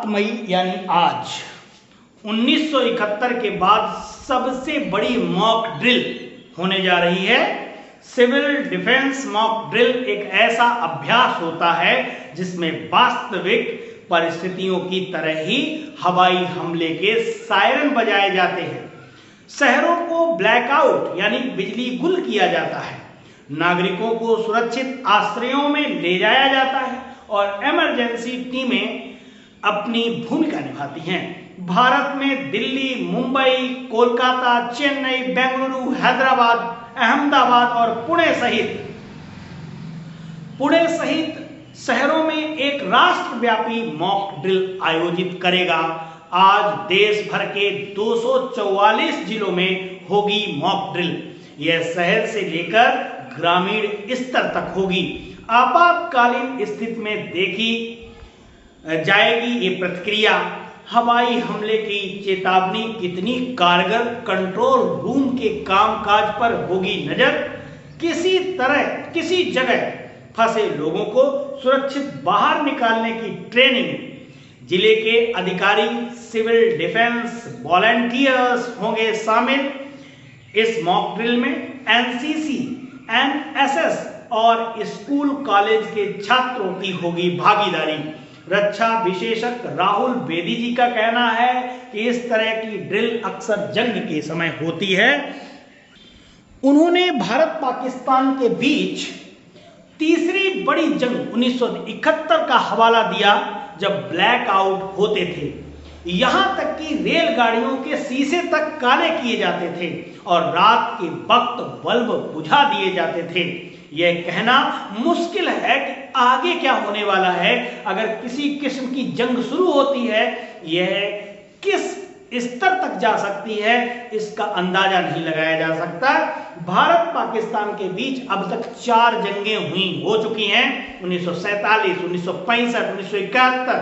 मई यानी आज 1971 के बाद सबसे बड़ी मॉक ड्रिल होने जा रही है। सिविल डिफेंस मॉक ड्रिल एक ऐसा अभ्यास होता है जिसमें वास्तविक परिस्थितियों की तरह ही हवाई हमले के सायरन बजाए जाते हैं। शहरों को ब्लैकआउट यानी बिजली गुल किया जाता है, नागरिकों को सुरक्षित आश्रयों में ले जाया जाता है और इमरजेंसी टीमें अपनी भूमिका निभाती हैं। भारत में दिल्ली, मुंबई, कोलकाता, चेन्नई, बेंगलुरु, हैदराबाद, अहमदाबाद और पुणे सहित शहरों में एक राष्ट्रव्यापी मॉक ड्रिल आयोजित करेगा। आज देश भर के 244 जिलों में होगी मॉक ड्रिल। यह शहर से लेकर ग्रामीण स्तर तक होगी। आपातकालीन स्थिति में देखी जाएगी ये प्रतिक्रिया। हवाई हमले की चेतावनी कितनी कारगर, कंट्रोल रूम के कामकाज पर होगी नजर। किसी तरह किसी जगह फंसे लोगों को सुरक्षित बाहर निकालने की ट्रेनिंग। जिले के अधिकारी, सिविल डिफेंस वॉलंटियर्स होंगे शामिल। इस मॉक ड्रिल में एनसीसी, एनएसएस और स्कूल कॉलेज के छात्रों की होगी भागीदारी। रक्षा विशेषज्ञ राहुल बेदी जी का कहना है कि इस तरह की ड्रिल अक्सर जंग के समय होती है। उन्होंने भारत पाकिस्तान के बीच तीसरी बड़ी जंग 1971 का हवाला दिया जब ब्लैकआउट होते थे। यहां तक कि रेलगाड़ियों के शीशे तक काले किए जाते थे और रात के वक्त बल्ब बुझा दिए जाते थे। यह कहना मुश्किल है कि आगे क्या होने वाला है। अगर किसी किस्म की जंग शुरू होती है, यह किस स्तर तक जा सकती है इसका अंदाजा नहीं लगाया जा सकता। भारत पाकिस्तान के बीच अब तक 4 जंगें हो चुकी हैं। 1947, 1965, 1971,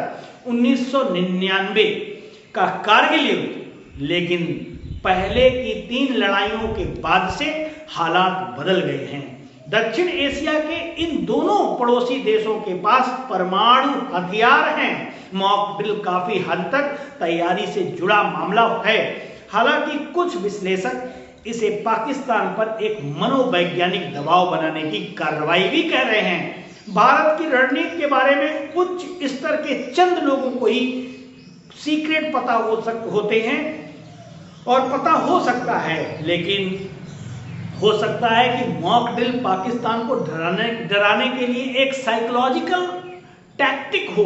1999 का कारगिल युद्ध। लेकिन पहले की 3 लड़ाइयों के बाद से हालात बदल गए हैं। दक्षिण एशिया के इन दोनों पड़ोसी देशों के पास परमाणु हथियार हैं। मॉक ड्रिल काफी हद तक तैयारी से जुड़ा मामला है। हालांकि कुछ विश्लेषक इसे पाकिस्तान पर एक मनोवैज्ञानिक दबाव बनाने की कार्रवाई भी कह रहे हैं। भारत की रणनीति के बारे में उच्च स्तर के चंद लोगों को ही सीक्रेट पता होते हैं और पता हो सकता है, लेकिन हो सकता है कि मॉक ड्रिल पाकिस्तान को डराने के लिए एक साइकोलॉजिकल टैक्टिक हो।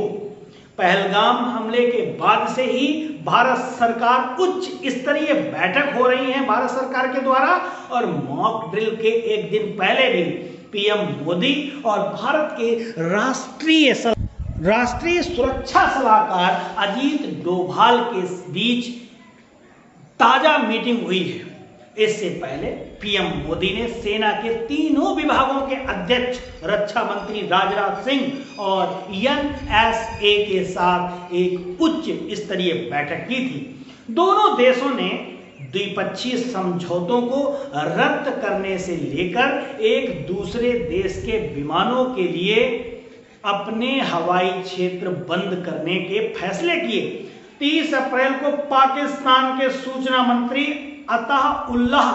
पहलगाम हमले के बाद से ही भारत सरकार उच्च स्तरीय बैठक हो रही है भारत सरकार के द्वारा, और मॉक ड्रिल के एक दिन पहले भी पीएम मोदी और भारत के राष्ट्रीय सुरक्षा सलाहकार अजीत डोभाल के बीच ताजा मीटिंग हुई है। इससे पहले पीएम मोदी ने सेना के तीनों विभागों के अध्यक्ष, रक्षा मंत्री राजनाथ सिंह और एनएसए के साथ एक उच्च स्तरीय बैठक की थी। दोनों देशों ने द्विपक्षीय समझौतों को रद्द करने से लेकर एक दूसरे देश के विमानों के लिए अपने हवाई क्षेत्र बंद करने के फैसले किए। 30 अप्रैल को पाकिस्तान के सूचना मंत्री अताह उल्लाह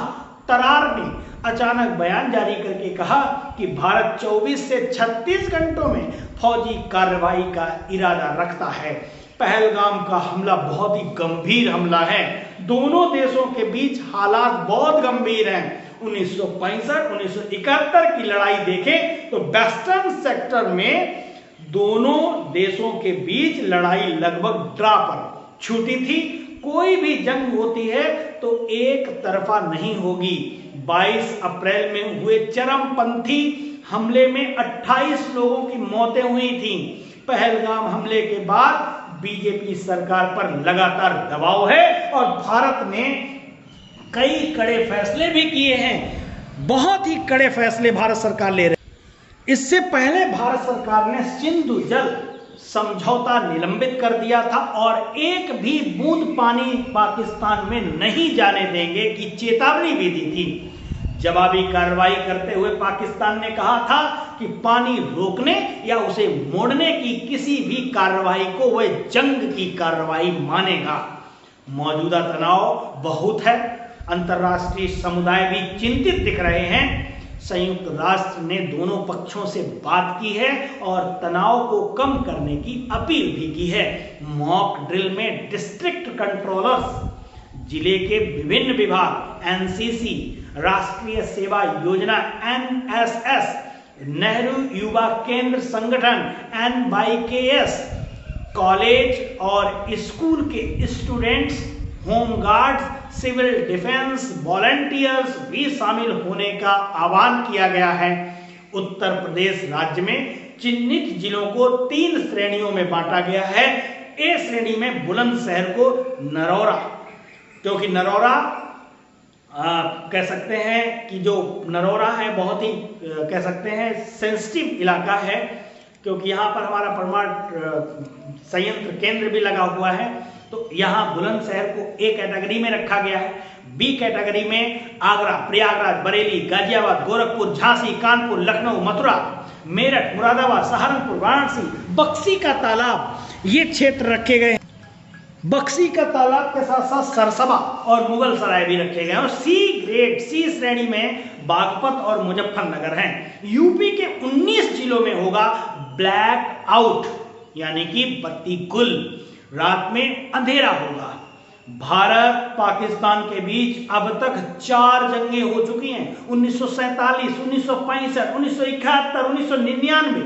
तरार ने अचानक बयान जारी करके कहा कि भारत 24 से 36 घंटों में फौजी कार्रवाई का इरादा रखता है। पहलगाम का हमला बहुत ही गंभीर हमला है। दोनों देशों के बीच हालात बहुत गंभीर हैं। 1965, 1971 की लड़ाई देखें तो वेस्टर्न सेक्टर में दोनों देशों के बीच लड़ाई लगभग ड्रा पर छूटी थी। कोई भी जंग होती है तो एक तरफा नहीं होगी। 22 अप्रैल में हुए चरमपंथी हमले में 28 लोगों की मौतें हुई थीं। पहलगाम हमले के बाद बीजेपी सरकार पर लगातार दबाव है और भारत ने कई कड़े फैसले भी किए हैं। बहुत ही कड़े फैसले भारत सरकार ले रही है। इससे पहले भारत सरकार ने सिंधु जल समझौता निलंबित कर दिया था और एक भी बूंद पानी पाकिस्तान में नहीं जाने देंगे की चेतावनी भी दी थी। जवाबी कार्रवाई करते हुए पाकिस्तान ने कहा था कि कि पानी रोकने या उसे मोड़ने की किसी भी कार्रवाई को वह जंग की कार्रवाई मानेगा। मौजूदा तनाव बहुत है, अंतर्राष्ट्रीय समुदाय भी चिंतित दिख रहे हैं। संयुक्त राष्ट्र ने दोनों पक्षों से बात की है और तनाव को कम करने की अपील भी की है। मॉक ड्रिल में डिस्ट्रिक्ट कंट्रोलर्स, जिले के विभिन्न विभाग, एनसीसी, राष्ट्रीय सेवा योजना NSS, Nehru Yuva Kendra Sangathan NYKS, college और स्कूल के students, home guards, civil defence volunteers भी शामिल होने का आह्वान किया गया है। उत्तर प्रदेश राज्य में चिन्हित जिलों को 3 श्रेणियों में बांटा गया है। ए श्रेणी में बुलंदशहर को नरौरा, क्योंकि नरौरा कह सकते हैं कि जो नरौरा है बहुत ही कह सकते हैं सेंसिटिव इलाका है, क्योंकि यहाँ पर हमारा परमाणु संयंत्र केंद्र भी लगा हुआ है। तो यहाँ बुलंदशहर को ए कैटेगरी में रखा गया है। बी कैटेगरी में आगरा, प्रयागराज, बरेली, गाजियाबाद, गोरखपुर, झांसी, कानपुर, लखनऊ, मथुरा, मेरठ, मुरादाबाद, सहारनपुर, वाराणसी, बक्सी का तालाब, ये क्षेत्र रखे गए हैं। बक्सी का तालाब के साथ साथ सरसबा और मुगल सराय भी रखे गए हैं। और सी श्रेणी में बागपत और मुजफ्फरनगर हैं। यूपी के 19 जिलों में होगा ब्लैक आउट, यानी कि बत्ती गुल, रात में अंधेरा होगा। भारत पाकिस्तान के बीच अब तक 4 जंगें हो चुकी हैं। 1947, 1965, 1971, 1999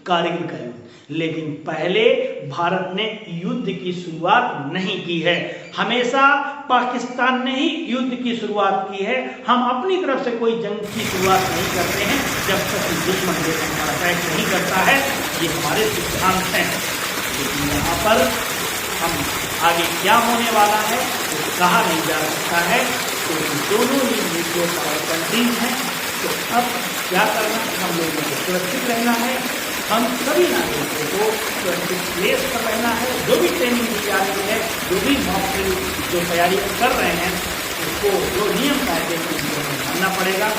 कारगिल का युद्ध। लेकिन पहले भारत ने युद्ध की शुरुआत नहीं की है, हमेशा पाकिस्तान ने ही युद्ध की शुरुआत की है। हम अपनी तरफ से कोई जंग की शुरुआत नहीं करते हैं जब तक दुश्मन देश हमारा अटैक नहीं करता है। ये हमारे सिद्धांत हैं। लेकिन यहाँ पर हम आगे क्या होने वाला है तो कहा नहीं जा सकता है, क्योंकि दोनों ही न्यूक्लियर पावर कंट्रीज हैं। तो अब क्या करना है, हम लोगों को सुरक्षित रहना है, हम सभी नागरिकों को सुरक्षित प्लेस पर रहना है। जो भी ट्रेनिंग दी जा रही है, जो भी मॉक ड्रिल जो तैयारी कर रहे हैं, उसको जो नियम कायदे मानना पड़ेगा।